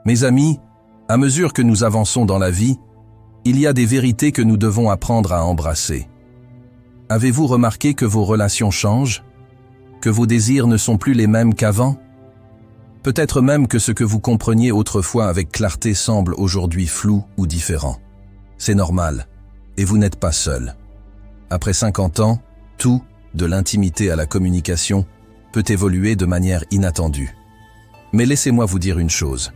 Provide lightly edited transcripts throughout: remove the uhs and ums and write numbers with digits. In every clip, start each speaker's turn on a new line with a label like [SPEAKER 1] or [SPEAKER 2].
[SPEAKER 1] Mes amis, à mesure que nous avançons dans la vie, il y a des vérités que nous devons apprendre à embrasser. Avez-vous remarqué que vos relations changent? Que vos désirs ne sont plus les mêmes qu'avant? Peut-être même que ce que vous compreniez autrefois avec clarté semble aujourd'hui flou ou différent. C'est normal, et vous n'êtes pas seul. Après 50 ans, tout, de l'intimité à la communication, peut évoluer de manière inattendue. Mais laissez-moi vous dire une chose.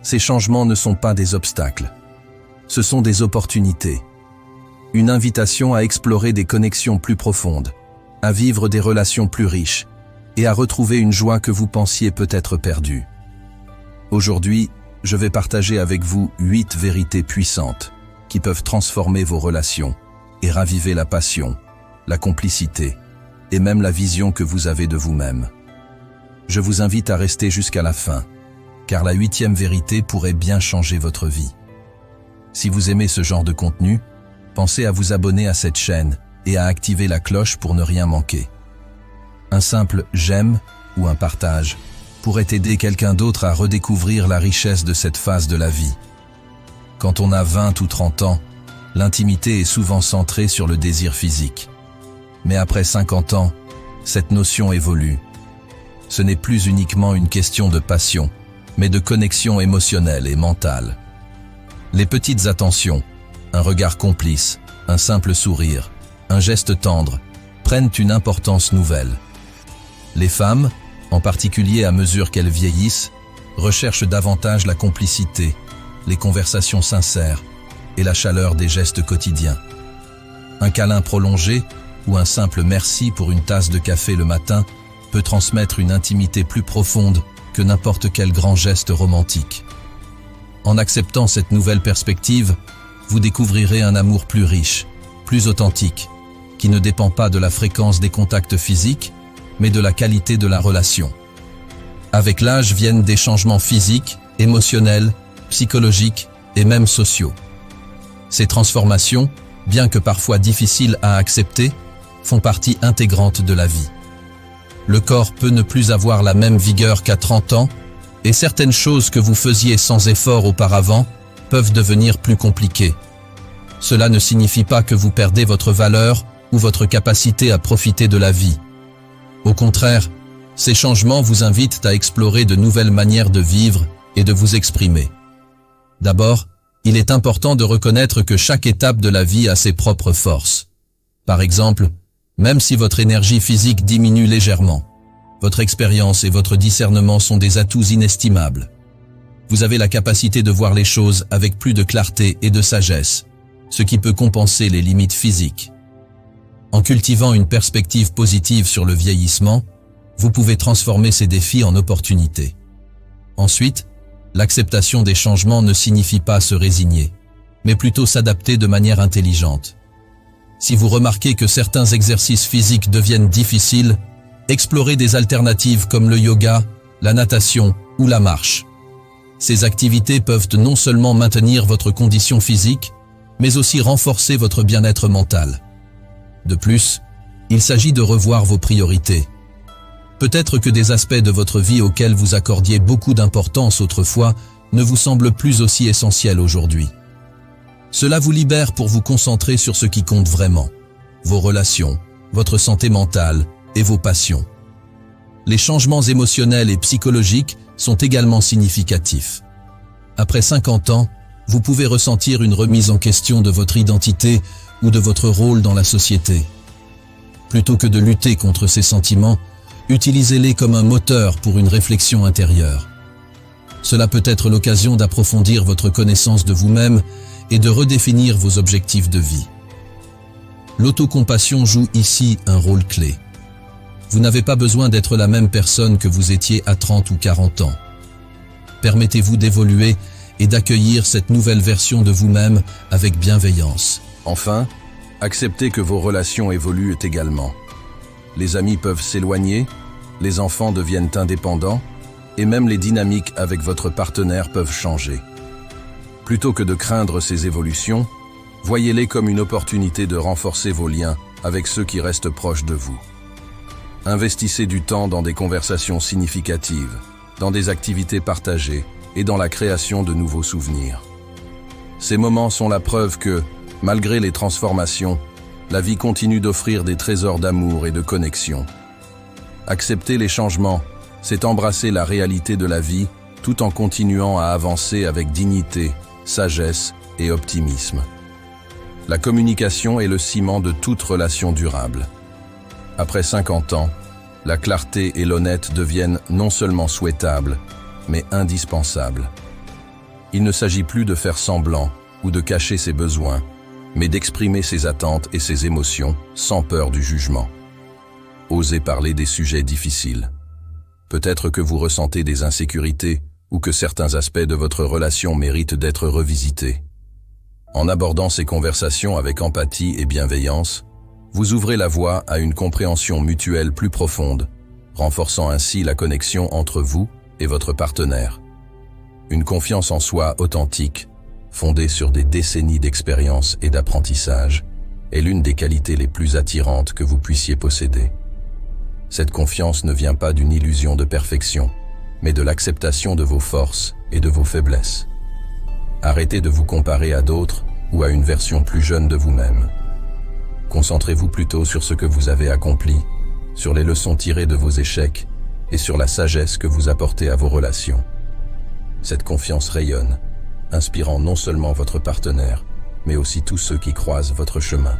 [SPEAKER 1] Ces changements ne sont pas des obstacles. Ce sont des opportunités. Une invitation à explorer des connexions plus profondes, à vivre des relations plus riches et à retrouver une joie que vous pensiez peut-être perdue. Aujourd'hui, je vais partager avec vous 8 vérités puissantes qui peuvent transformer vos relations et raviver la passion, la complicité et même la vision que vous avez de vous-même. Je vous invite à rester jusqu'à la fin, car la 8e vérité pourrait bien changer votre vie. Si vous aimez ce genre de contenu, pensez à vous abonner à cette chaîne et à activer la cloche pour ne rien manquer. Un simple « j'aime » ou un partage pourrait aider quelqu'un d'autre à redécouvrir la richesse de cette phase de la vie. Quand on a 20 ou 30 ans, l'intimité est souvent centrée sur le désir physique. Mais après 50 ans, cette notion évolue. Ce n'est plus uniquement une question de passion, mais de connexion émotionnelle et mentale. Les petites attentions, un regard complice, un simple sourire, un geste tendre, prennent une importance nouvelle. Les femmes, en particulier à mesure qu'elles vieillissent, recherchent davantage la complicité, les conversations sincères et la chaleur des gestes quotidiens. Un câlin prolongé ou un simple merci pour une tasse de café le matin peut transmettre une intimité plus profonde que n'importe quel grand geste romantique. En acceptant cette nouvelle perspective, vous découvrirez un amour plus riche, plus authentique, qui ne dépend pas de la fréquence des contacts physiques, mais de la qualité de la relation. Avec l'âge viennent des changements physiques, émotionnels, psychologiques et même sociaux. Ces transformations, bien que parfois difficiles à accepter, font partie intégrante de la vie. Le corps peut ne plus avoir la même vigueur qu'à 30 ans, et certaines choses que vous faisiez sans effort auparavant peuvent devenir plus compliquées. Cela ne signifie pas que vous perdez votre valeur ou votre capacité à profiter de la vie. Au contraire, ces changements vous invitent à explorer de nouvelles manières de vivre et de vous exprimer. D'abord, il est important de reconnaître que chaque étape de la vie a ses propres forces. Par exemple, même si votre énergie physique diminue légèrement, votre expérience et votre discernement sont des atouts inestimables. Vous avez la capacité de voir les choses avec plus de clarté et de sagesse, ce qui peut compenser les limites physiques. En cultivant une perspective positive sur le vieillissement, vous pouvez transformer ces défis en opportunités. Ensuite, l'acceptation des changements ne signifie pas se résigner, mais plutôt s'adapter de manière intelligente. Si vous remarquez que certains exercices physiques deviennent difficiles, explorez des alternatives comme le yoga, la natation ou la marche. Ces activités peuvent non seulement maintenir votre condition physique, mais aussi renforcer votre bien-être mental. De plus, il s'agit de revoir vos priorités. Peut-être que des aspects de votre vie auxquels vous accordiez beaucoup d'importance autrefois ne vous semblent plus aussi essentiels aujourd'hui. Cela vous libère pour vous concentrer sur ce qui compte vraiment, vos relations, votre santé mentale et vos passions. Les changements émotionnels et psychologiques sont également significatifs. Après 50 ans, vous pouvez ressentir une remise en question de votre identité ou de votre rôle dans la société. Plutôt que de lutter contre ces sentiments, utilisez-les comme un moteur pour une réflexion intérieure. Cela peut être l'occasion d'approfondir votre connaissance de vous-même et de redéfinir vos objectifs de vie. L'autocompassion joue ici un rôle clé. Vous n'avez pas besoin d'être la même personne que vous étiez à 30 ou 40 ans. Permettez-vous d'évoluer et d'accueillir cette nouvelle version de vous-même avec bienveillance. Enfin, acceptez que vos relations évoluent également. Les amis peuvent s'éloigner, les enfants deviennent indépendants, et même les dynamiques avec votre partenaire peuvent changer. Plutôt que de craindre ces évolutions, voyez-les comme une opportunité de renforcer vos liens avec ceux qui restent proches de vous. Investissez du temps dans des conversations significatives, dans des activités partagées et dans la création de nouveaux souvenirs. Ces moments sont la preuve que, malgré les transformations, la vie continue d'offrir des trésors d'amour et de connexion. Accepter les changements, c'est embrasser la réalité de la vie tout en continuant à avancer avec dignité, sagesse et optimisme. La communication est le ciment de toute relation durable. Après 50 ans, la clarté et l'honnête deviennent non seulement souhaitables, mais indispensables. Il ne s'agit plus de faire semblant ou de cacher ses besoins, mais d'exprimer ses attentes et ses émotions sans peur du jugement. Osez parler des sujets difficiles. Peut-être que vous ressentez des insécurités ou que certains aspects de votre relation méritent d'être revisités. En abordant ces conversations avec empathie et bienveillance, vous ouvrez la voie à une compréhension mutuelle plus profonde, renforçant ainsi la connexion entre vous et votre partenaire. Une confiance en soi authentique, fondée sur des décennies d'expérience et d'apprentissage, est l'une des qualités les plus attirantes que vous puissiez posséder. Cette confiance ne vient pas d'une illusion de perfection, mais de l'acceptation de vos forces et de vos faiblesses. Arrêtez de vous comparer à d'autres ou à une version plus jeune de vous-même. Concentrez-vous plutôt sur ce que vous avez accompli, sur les leçons tirées de vos échecs et sur la sagesse que vous apportez à vos relations. Cette confiance rayonne, inspirant non seulement votre partenaire, mais aussi tous ceux qui croisent votre chemin.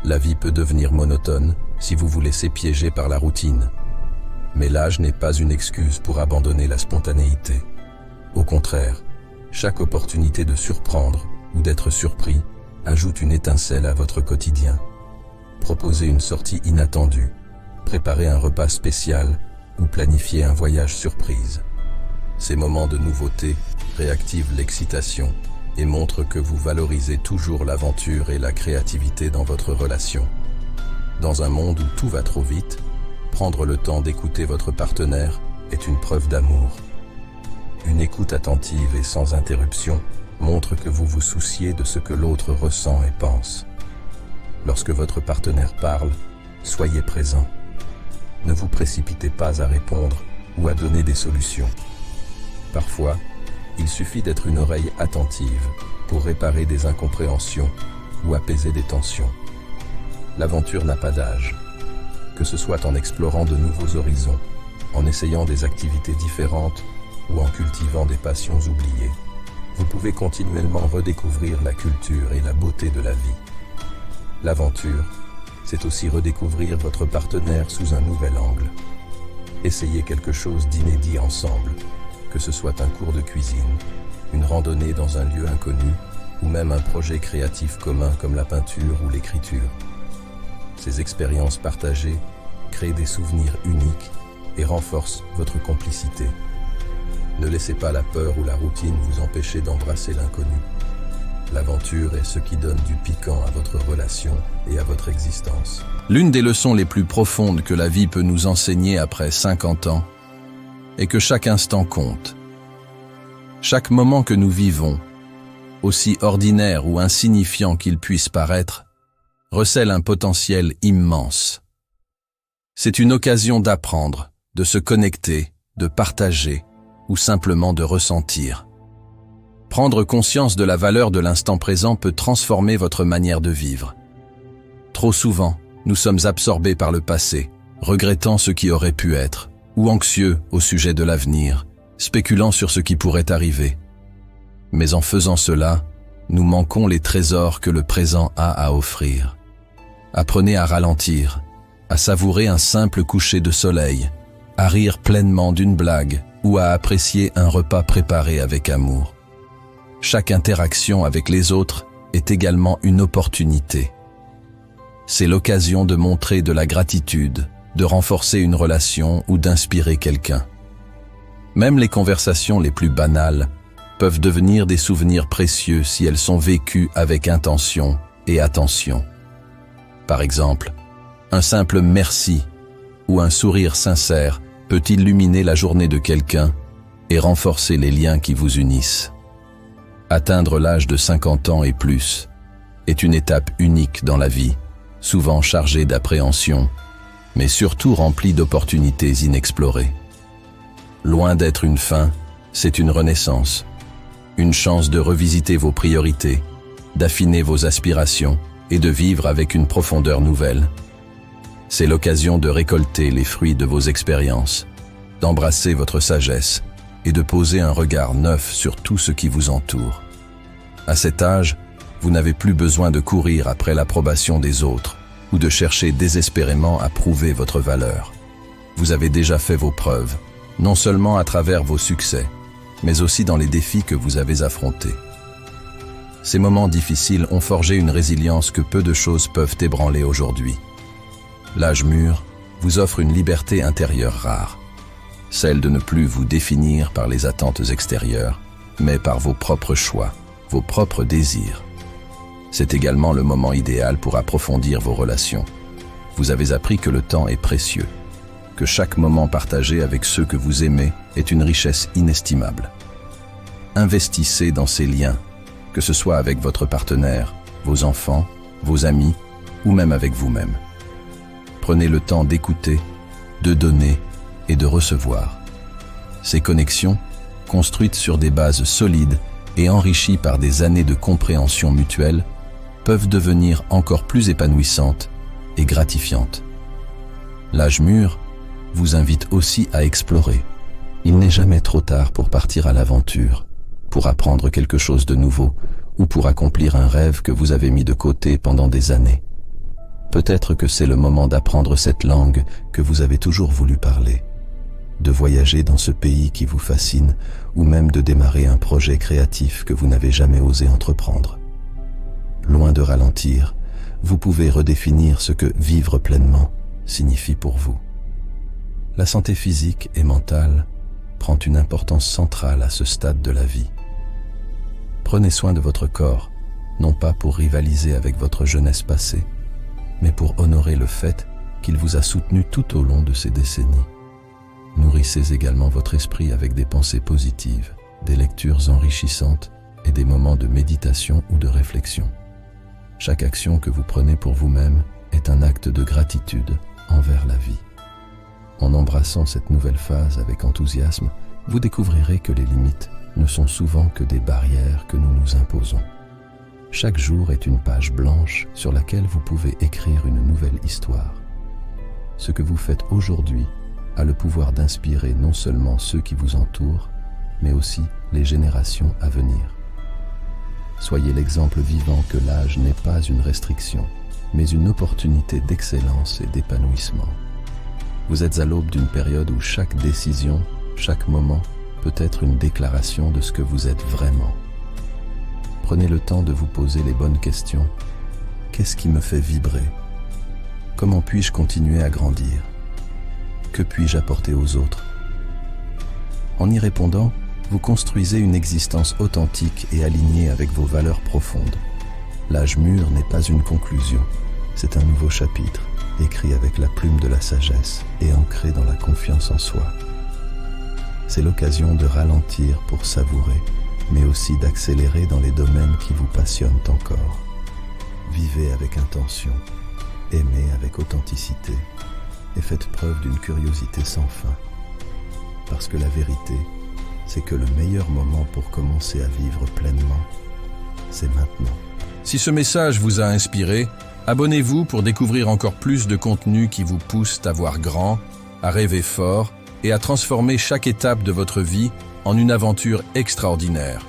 [SPEAKER 1] La vie peut devenir monotone si vous vous laissez piéger par la routine. Mais l'âge n'est pas une excuse pour abandonner la spontanéité. Au contraire, chaque opportunité de surprendre ou d'être surpris ajoute une étincelle à votre quotidien. Proposez une sortie inattendue, préparez un repas spécial ou planifiez un voyage surprise. Ces moments de nouveauté réactivent l'excitation et montrent que vous valorisez toujours l'aventure et la créativité dans votre relation. Dans un monde où tout va trop vite, prendre le temps d'écouter votre partenaire est une preuve d'amour. Une écoute attentive et sans interruption montre que vous vous souciez de ce que l'autre ressent et pense. Lorsque votre partenaire parle, soyez présent. Ne vous précipitez pas à répondre ou à donner des solutions. Parfois, il suffit d'être une oreille attentive pour réparer des incompréhensions ou apaiser des tensions. L'aventure n'a pas d'âge. Que ce soit en explorant de nouveaux horizons, en essayant des activités différentes ou en cultivant des passions oubliées, vous pouvez continuellement redécouvrir la culture et la beauté de la vie. L'aventure, c'est aussi redécouvrir votre partenaire sous un nouvel angle. Essayez quelque chose d'inédit ensemble, que ce soit un cours de cuisine, une randonnée dans un lieu inconnu ou même un projet créatif commun comme la peinture ou l'écriture. Ces expériences partagées créent des souvenirs uniques et renforcent votre complicité. Ne laissez pas la peur ou la routine vous empêcher d'embrasser l'inconnu. L'aventure est ce qui donne du piquant à votre relation et à votre existence. L'une des leçons les plus profondes que la vie peut nous enseigner après 50 ans est que chaque instant compte. Chaque moment que nous vivons, aussi ordinaire ou insignifiant qu'il puisse paraître, recèle un potentiel immense. C'est une occasion d'apprendre, de se connecter, de partager ou simplement de ressentir. Prendre conscience de la valeur de l'instant présent peut transformer votre manière de vivre. Trop souvent, nous sommes absorbés par le passé, regrettant ce qui aurait pu être, ou anxieux au sujet de l'avenir, spéculant sur ce qui pourrait arriver. Mais en faisant cela, nous manquons les trésors que le présent a à offrir. Apprenez à ralentir, à savourer un simple coucher de soleil, à rire pleinement d'une blague ou à apprécier un repas préparé avec amour. Chaque interaction avec les autres est également une opportunité. C'est l'occasion de montrer de la gratitude, de renforcer une relation ou d'inspirer quelqu'un. Même les conversations les plus banales peuvent devenir des souvenirs précieux si elles sont vécues avec intention et attention. Par exemple, un simple merci ou un sourire sincère peut illuminer la journée de quelqu'un et renforcer les liens qui vous unissent. Atteindre l'âge de 50 ans et plus est une étape unique dans la vie, souvent chargée d'appréhension, mais surtout remplie d'opportunités inexplorées. Loin d'être une fin, C'est une renaissance, une chance de revisiter vos priorités, d'affiner vos aspirations et de vivre avec une profondeur nouvelle. C'est l'occasion de récolter les fruits de vos expériences, d'embrasser votre sagesse et de poser un regard neuf sur tout ce qui vous entoure. À cet âge, vous n'avez plus besoin de courir après l'approbation des autres ou de chercher désespérément à prouver votre valeur. Vous avez déjà fait vos preuves, non seulement à travers vos succès, mais aussi dans les défis que vous avez affrontés. Ces moments difficiles ont forgé une résilience que peu de choses peuvent ébranler aujourd'hui. L'âge mûr vous offre une liberté intérieure rare, celle de ne plus vous définir par les attentes extérieures, mais par vos propres choix, vos propres désirs. C'est également le moment idéal pour approfondir vos relations. Vous avez appris que le temps est précieux, que chaque moment partagé avec ceux que vous aimez est une richesse inestimable. Investissez dans ces liens, que ce soit avec votre partenaire, vos enfants, vos amis ou même avec vous-même. Prenez le temps d'écouter, de donner et de recevoir. Ces connexions, construites sur des bases solides et enrichies par des années de compréhension mutuelle, peuvent devenir encore plus épanouissantes et gratifiantes. L'âge mûr vous invite aussi à explorer. Il n'est jamais trop tard pour partir à l'aventure, pour apprendre quelque chose de nouveau ou pour accomplir un rêve que vous avez mis de côté pendant des années. Peut-être que c'est le moment d'apprendre cette langue que vous avez toujours voulu parler, de voyager dans ce pays qui vous fascine ou même de démarrer un projet créatif que vous n'avez jamais osé entreprendre. Loin de ralentir, vous pouvez redéfinir ce que vivre pleinement signifie pour vous. La santé physique et mentale prend une importance centrale à ce stade de la vie. Prenez soin de votre corps, non pas pour rivaliser avec votre jeunesse passée, mais pour honorer le fait qu'il vous a soutenu tout au long de ces décennies. Nourrissez également votre esprit avec des pensées positives, des lectures enrichissantes et des moments de méditation ou de réflexion. Chaque action que vous prenez pour vous-même est un acte de gratitude envers la vie. En embrassant cette nouvelle phase avec enthousiasme, vous découvrirez que les limites ne sont souvent que des barrières que nous nous imposons. Chaque jour est une page blanche sur laquelle vous pouvez écrire une nouvelle histoire. Ce que vous faites aujourd'hui a le pouvoir d'inspirer non seulement ceux qui vous entourent, mais aussi les générations à venir. Soyez l'exemple vivant que l'âge n'est pas une restriction, mais une opportunité d'excellence et d'épanouissement. Vous êtes à l'aube d'une période où chaque décision, chaque moment, peut être une déclaration de ce que vous êtes vraiment. Prenez le temps de vous poser les bonnes questions. Qu'est-ce qui me fait vibrer? Comment puis-je continuer à grandir? Que puis-je apporter aux autres? En y répondant, vous construisez une existence authentique et alignée avec vos valeurs profondes. L'âge mûr n'est pas une conclusion, c'est un nouveau chapitre, écrit avec la plume de la sagesse et ancré dans la confiance en soi. C'est l'occasion de ralentir pour savourer, mais aussi d'accélérer dans les domaines qui vous passionnent encore. Vivez avec intention, aimez avec authenticité et faites preuve d'une curiosité sans fin. Parce que la vérité, c'est que le meilleur moment pour commencer à vivre pleinement, c'est maintenant.
[SPEAKER 2] Si ce message vous a inspiré, abonnez-vous pour découvrir encore plus de contenus qui vous poussent à voir grand, à rêver fort et à transformer chaque étape de votre vie en une aventure extraordinaire.